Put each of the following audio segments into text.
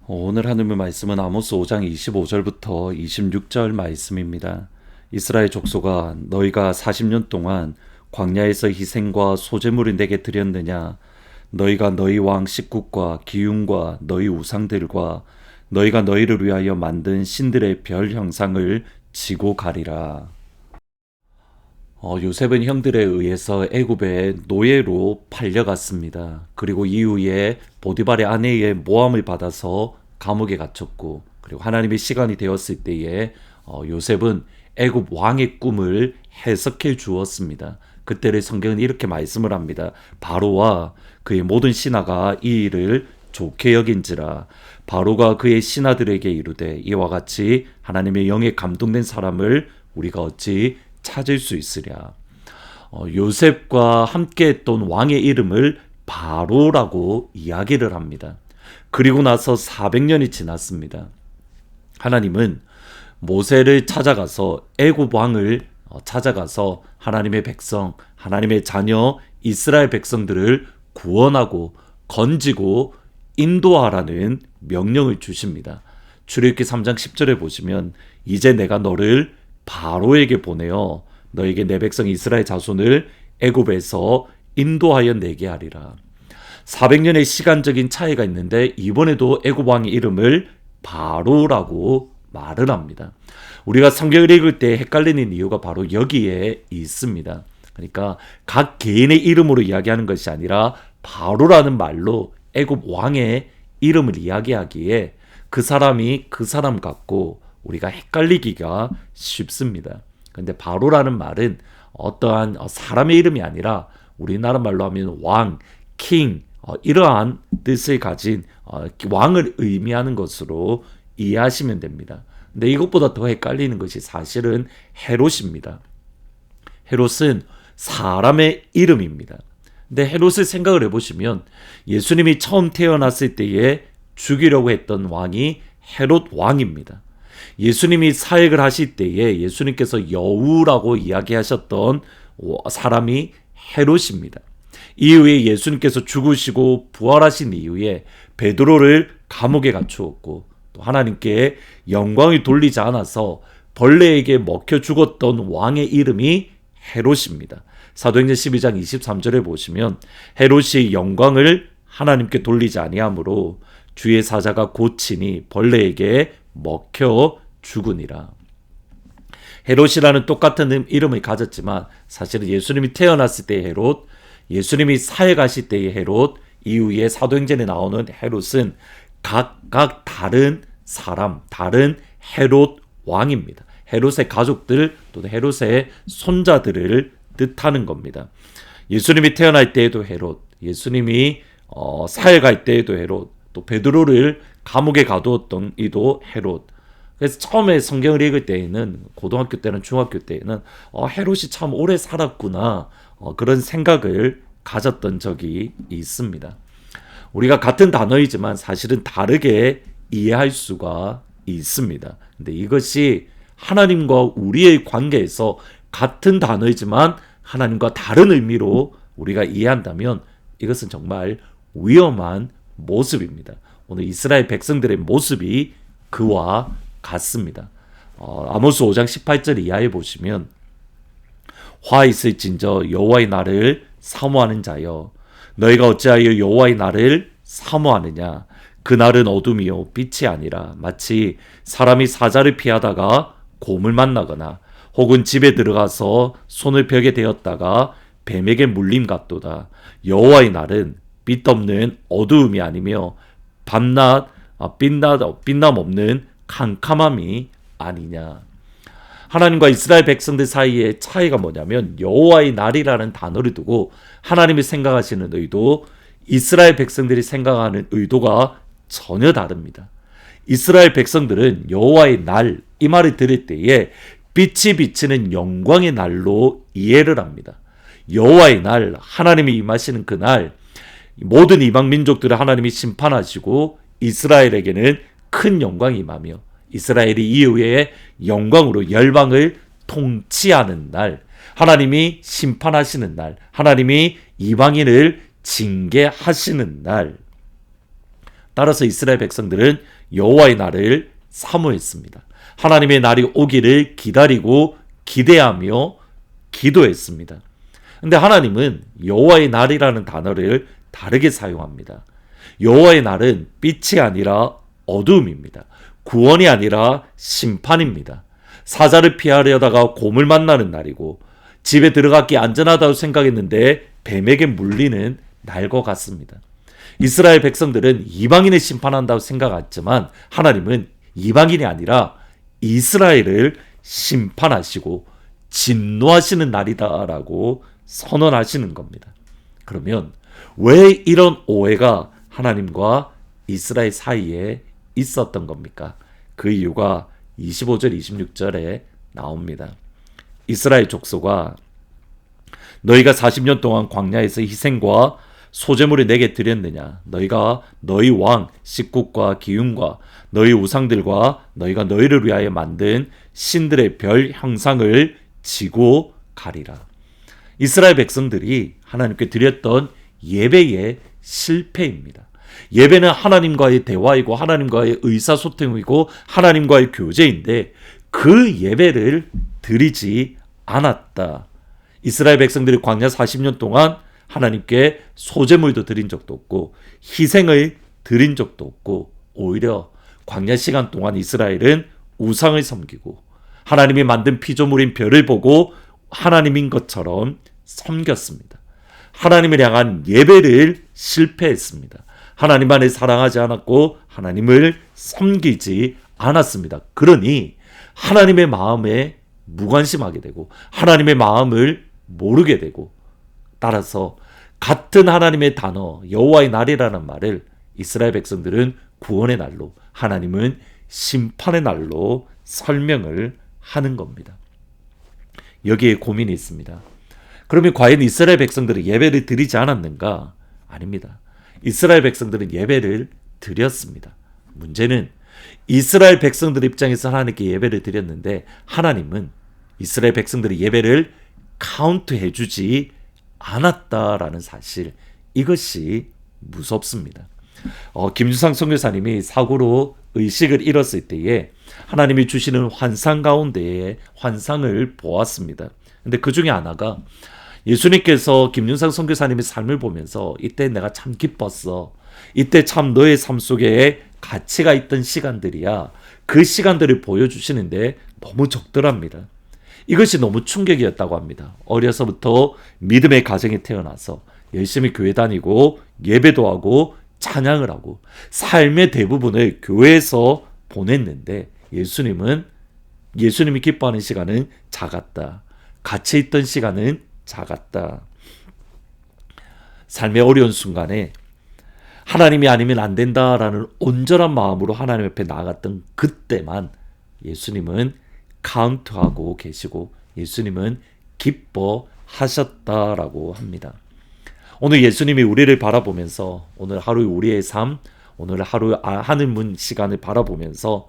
오늘 하나님의 말씀은 아모스 5장 25절부터 26절 말씀입니다. 이스라엘 족속아, 너희가 40년 동안 광야에서 희생과 소제물을 내게 드렸느냐? 너희가 너희 왕 식국과 기운과 너희 우상들과 너희가 너희를 위하여 만든 신들의 별 형상을 지고 가리라. 요셉은 형들에 의해서 애굽의 노예로 팔려갔습니다. 그리고 이후에 보디발의 아내의 모함을 받아서 감옥에 갇혔고, 그리고 하나님의 시간이 되었을 때에 요셉은 애굽 왕의 꿈을 해석해 주었습니다. 그때를 성경은 이렇게 말씀을 합니다. 바로와 그의 모든 신하가 이 일을 좋게 여긴지라. 바로가 그의 신하들에게 이르되 이와 같이 하나님의 영에 감동된 사람을 우리가 어찌 찾을 수 있으랴. 요셉과 함께 했던 왕의 이름을 바로라고 이야기를 합니다. 그리고 나서 400년이 지났습니다. 하나님은 모세를 찾아가서 애굽 왕을 찾아가서 하나님의 백성, 하나님의 자녀 이스라엘 백성들을 구원하고 건지고 인도하라는 명령을 주십니다. 출애굽기 3장 10절에 보시면 이제 내가 너를 바로에게 보내어 너에게 내 백성 이스라엘 자손을 애굽에서 인도하여 내게 하리라. 400년의 시간적인 차이가 있는데 이번에도 애굽 왕의 이름을 바로라고 말을 합니다. 우리가 성경을 읽을 때 헷갈리는 이유가 바로 여기에 있습니다. 그러니까 각 개인의 이름으로 이야기하는 것이 아니라 바로라는 말로 애굽 왕의 이름을 이야기하기에 그 사람이 그 사람 같고 우리가 헷갈리기가 쉽습니다. 그런데 바로라는 말은 어떠한 사람의 이름이 아니라 우리나라 말로 하면 왕, king 이러한 뜻을 가진 왕을 의미하는 것으로 이해하시면 됩니다. 근데 이것보다 더 헷갈리는 것이 사실은 헤롯입니다. 헤롯은 사람의 이름입니다. 근데 헤롯을 생각을 해보시면 예수님이 처음 태어났을 때에 죽이려고 했던 왕이 헤롯 왕입니다. 예수님이 사역을 하실 때에 예수님께서 여우라고 이야기하셨던 사람이 헤롯입니다. 이후에 예수님께서 죽으시고 부활하신 이후에 베드로를 감옥에 갇히었고 또 하나님께 영광을 돌리지 않아서 벌레에게 먹혀 죽었던 왕의 이름이 헤롯입니다. 사도행전 12장 23절에 보시면 헤롯이 영광을 하나님께 돌리지 아니하므로 주의 사자가 고치니 벌레에게 먹혀 죽으니라. 헤롯이라는 똑같은 이름을 가졌지만 사실은 예수님이 태어났을 때의 헤롯, 예수님이 사역하실 때의 헤롯, 이후에 사도행전에 나오는 헤롯은 각각 다른 사람, 다른 헤롯 왕입니다. 헤롯의 가족들 또는 헤롯의 손자들을 뜻하는 겁니다. 예수님이 태어날 때에도 헤롯, 예수님이 사역할 때에도 헤롯, 또 베드로를 감옥에 가두었던 이도 헤롯. 그래서 처음에 성경을 읽을 때에는 고등학교 때는 중학교 때에는 헤롯이 참 오래 살았구나 그런 생각을 가졌던 적이 있습니다. 우리가 같은 단어이지만 사실은 다르게 이해할 수가 있습니다. 근데 이것이 하나님과 우리의 관계에서 같은 단어이지만 하나님과 다른 의미로 우리가 이해한다면 이것은 정말 위험한 모습입니다. 오늘 이스라엘 백성들의 모습이 그와 같습니다. 아모스 5장 18절 이하에 보시면 화 있을진저 여호와의 날을 사모하는 자여 너희가 어찌하여 여호와의 날을 사모하느냐 그 날은 어둠이요 빛이 아니라 마치 사람이 사자를 피하다가 곰을 만나거나 혹은 집에 들어가서 손을 벽에 대었다가 뱀에게 물림 같도다. 여호와의 날은 빛 없는 어두움이 아니며 밤낮 빛남 없는 캄캄함이 아니냐. 하나님과 이스라엘 백성들 사이의 차이가 뭐냐면 여호와의 날이라는 단어를 두고 하나님이 생각하시는 의도, 이스라엘 백성들이 생각하는 의도가 전혀 다릅니다. 이스라엘 백성들은 여호와의 날, 이 말을 들을 때에 빛이 비치는 영광의 날로 이해를 합니다. 여호와의 날, 하나님이 임하시는 그 날, 모든 이방 민족들을 하나님이 심판하시고 이스라엘에게는 큰 영광이 임하며 이스라엘이 이후에 영광으로 열방을 통치하는 날, 하나님이 심판하시는 날, 하나님이 이방인을 징계하시는 날, 따라서 이스라엘 백성들은 여호와의 날을 사모했습니다. 하나님의 날이 오기를 기다리고 기대하며 기도했습니다. 근데 하나님은 여호와의 날이라는 단어를 다르게 사용합니다. 여호와의 날은 빛이 아니라 어두움입니다. 구원이 아니라 심판입니다. 사자를 피하려다가 곰을 만나는 날이고 집에 들어갔기 안전하다고 생각했는데 뱀에게 물리는 날과 같습니다. 이스라엘 백성들은 이방인을 심판한다고 생각했지만 하나님은 이방인이 아니라 이스라엘을 심판하시고 진노하시는 날이다라고 선언하시는 겁니다. 그러면 왜 이런 오해가 하나님과 이스라엘 사이에 있었던 겁니까? 그 이유가 25절 26절에 나옵니다. 이스라엘 족속아, 너희가 40년 동안 광야에서 희생과 소제물을 내게 드렸느냐? 너희가 너희 왕 식국과 기운과 너희 우상들과 너희가 너희를 위하여 만든 신들의 별 형상을 지고 가리라. 이스라엘 백성들이 하나님께 드렸던 예배의 실패입니다. 예배는 하나님과의 대화이고 하나님과의 의사소통이고 하나님과의 교제인데 그 예배를 드리지 않았다. 이스라엘 백성들이 광야 40년 동안 하나님께 소제물도 드린 적도 없고 희생을 드린 적도 없고 오히려 광야 시간 동안 이스라엘은 우상을 섬기고 하나님이 만든 피조물인 별을 보고 하나님인 것처럼 섬겼습니다. 하나님을 향한 예배를 실패했습니다. 하나님만을 사랑하지 않았고 하나님을 섬기지 않았습니다. 그러니 하나님의 마음에 무관심하게 되고 하나님의 마음을 모르게 되고 따라서 같은 하나님의 단어 여호와의 날이라는 말을 이스라엘 백성들은 구원의 날로 하나님은 심판의 날로 설명을 하는 겁니다. 여기에 고민이 있습니다. 그러면 과연 이스라엘 백성들은 예배를 드리지 않았는가? 아닙니다. 이스라엘 백성들은 예배를 드렸습니다. 문제는 이스라엘 백성들 입장에서 하나님께 예배를 드렸는데 하나님은 이스라엘 백성들의 예배를 카운트해 주지 않았다라는 사실, 이것이 무섭습니다. 김주상 선교사님이 사고로 의식을 잃었을 때에 하나님이 주시는 환상 가운데에 환상을 보았습니다. 근데 그 중에 하나가 예수님께서 김윤상 선교사님의 삶을 보면서 이때 내가 참 기뻤어. 이때 참 너의 삶 속에 가치가 있던 시간들이야. 그 시간들을 보여주시는데 너무 적더랍니다. 이것이 너무 충격이었다고 합니다. 어려서부터 믿음의 가정에 태어나서 열심히 교회 다니고 예배도 하고 찬양을 하고 삶의 대부분을 교회에서 보냈는데 예수님이 기뻐하는 시간은 작았다. 가치 있던 시간은 작았다. 삶의 어려운 순간에 하나님이 아니면 안 된다라는 온전한 마음으로 하나님 앞에 나아갔던 그때만 예수님은 카운트하고 계시고 예수님은 기뻐하셨다라고 합니다. 오늘 예수님이 우리를 바라보면서 오늘 하루 우리의 삶, 오늘 하루 하늘 문 시간을 바라보면서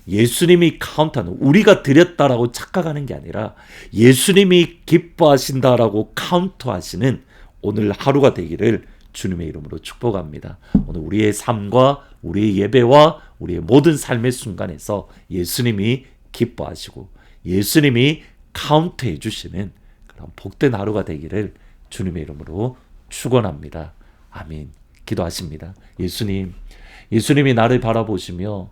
예수님이 카운트하는, 우리가 드렸다라고 착각하는 게 아니라 예수님이 기뻐하신다라고 카운트하시는 오늘 하루가 되기를 주님의 이름으로 축복합니다. 오늘 우리의 삶과 우리의 예배와 우리의 모든 삶의 순간에서 예수님이 기뻐하시고 예수님이 카운트해 주시는 그런 복된 하루가 되기를 주님의 이름으로 축원합니다. 아멘. 기도하십니다. 예수님이 나를 바라보시며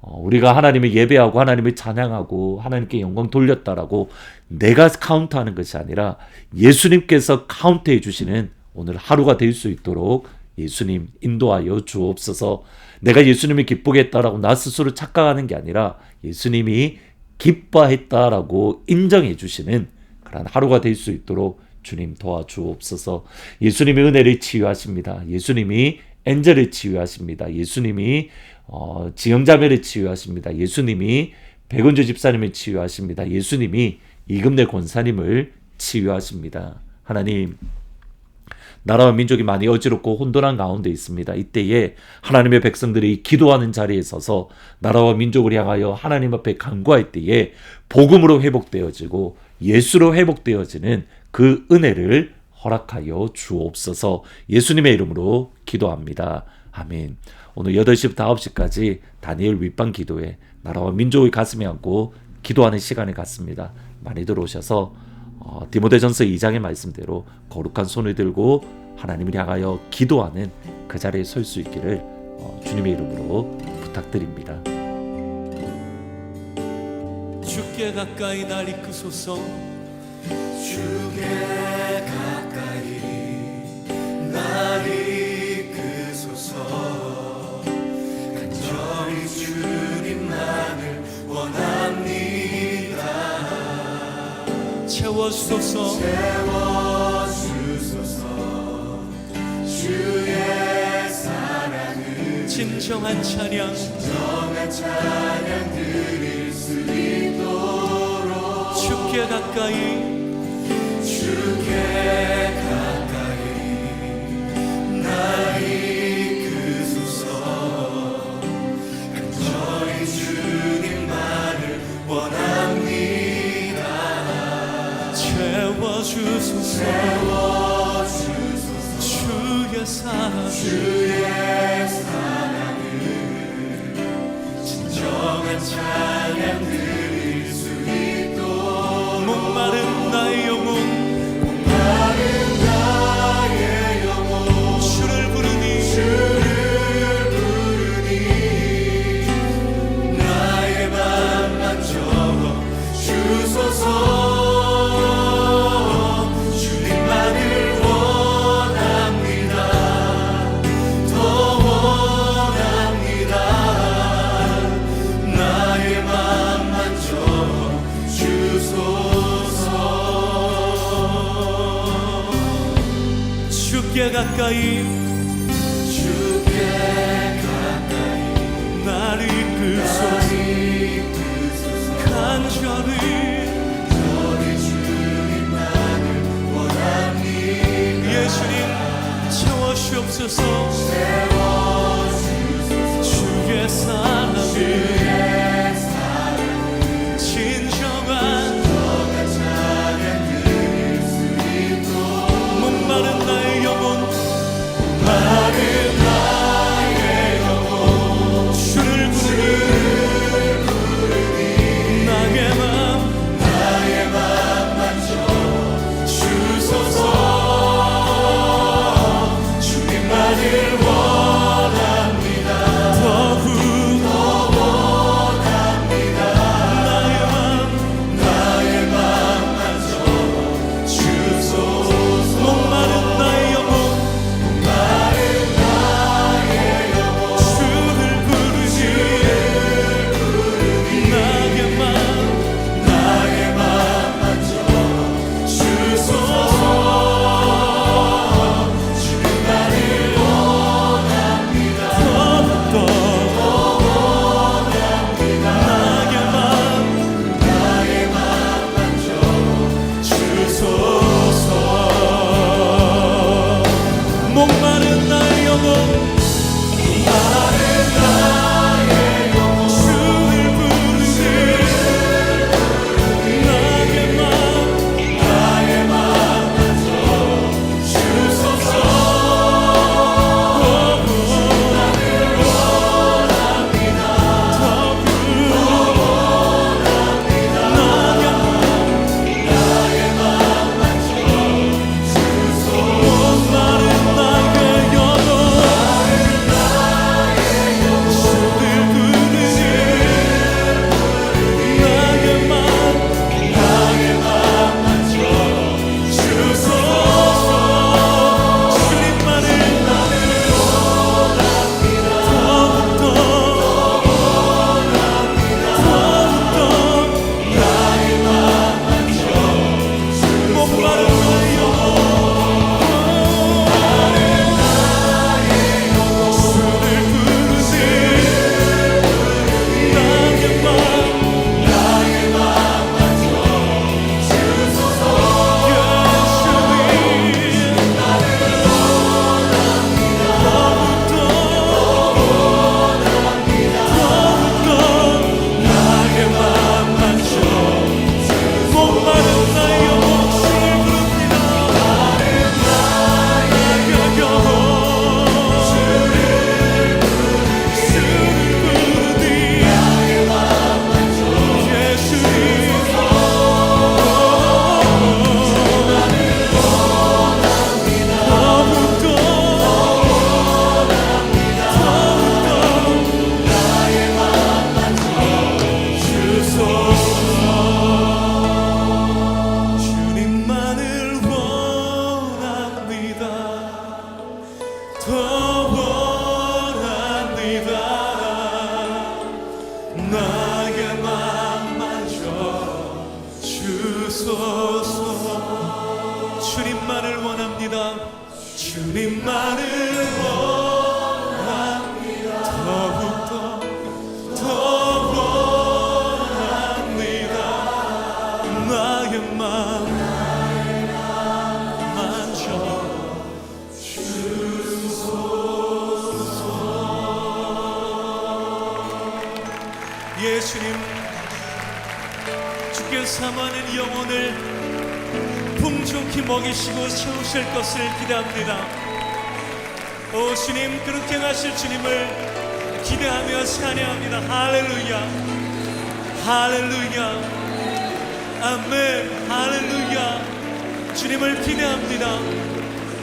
우리가 하나님을 예배하고 하나님을 찬양하고 하나님께 영광 돌렸다라고 내가 카운트하는 것이 아니라 예수님께서 카운트해 주시는 오늘 하루가 될 수 있도록 예수님 인도하여 주옵소서. 내가 예수님이 기쁘게 했다라고 나 스스로 착각하는 게 아니라 예수님이 기뻐했다라고 인정해 주시는 그런 하루가 될 수 있도록 주님 도와주옵소서. 예수님이 은혜를 치유하십니다. 예수님이 엔젤을 치유하십니다. 예수님이 지영자매를 치유하십니다. 예수님이 백은주 집사님을 치유하십니다. 예수님이 이금래 권사님을 치유하십니다. 하나님, 나라와 민족이 많이 어지럽고 혼돈한 가운데 있습니다. 이때에 하나님의 백성들이 기도하는 자리에 서서 나라와 민족을 향하여 하나님 앞에 간구할 때에 복음으로 회복되어지고 예수로 회복되어지는 그 은혜를 허락하여 주옵소서. 예수님의 이름으로 기도합니다. 아멘. 오늘 8시부터 9시까지 다니엘 윗방 기도회 나라와 민족의 가슴에 안고 기도하는 시간을 갖습니다. 많이들 오셔서 디모데전서 2장의 말씀대로 거룩한 손을 들고 하나님을 향하여 기도하는 그 자리에 설 수 있기를 주님의 이름으로 부탁드립니다. 주께 가까이 날 이끄소서. 주께 가까이 날 이끄소서. 간절히 주님만을 원합니다. 채워주소서. 채워주소서. 주의 사랑을 진정한 찬양 드릴 수 있도록 주께 가까이 날 이끄소서. 간절히 주님만을 원합니다. 채워주소서. 주의 사랑을 진정한 찬양 드릴 수 있도록 목마른 나의 영혼 주를 부르니 나의 맘만 적어 주소서. 주님만을 원합니다. 더 원합니다. 나의 맘만 적어 주소서. 주께 가까이 날 이끄소서. 간절히 예수님 채워주옵소서. 주의 사랑을 진정한 목마른 나의 영혼 주를 부르니 나의 맘만 주소서. 주님만을 원합니다. 주님만을 원합니다. 주님만을 원합니다. 더욱더 원합니다. 나의 마음 만져 예수님, 주께서 사모하는 영혼을 풍족히 먹이시고 채우실 것을 기대합니다. 오 주님, 그렇게 하실 주님을 기대하며 찬양합니다. 할렐루야, 할렐루야, 아멘, 할렐루야. 주님을 기대합니다.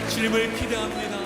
주님을 기대합니다.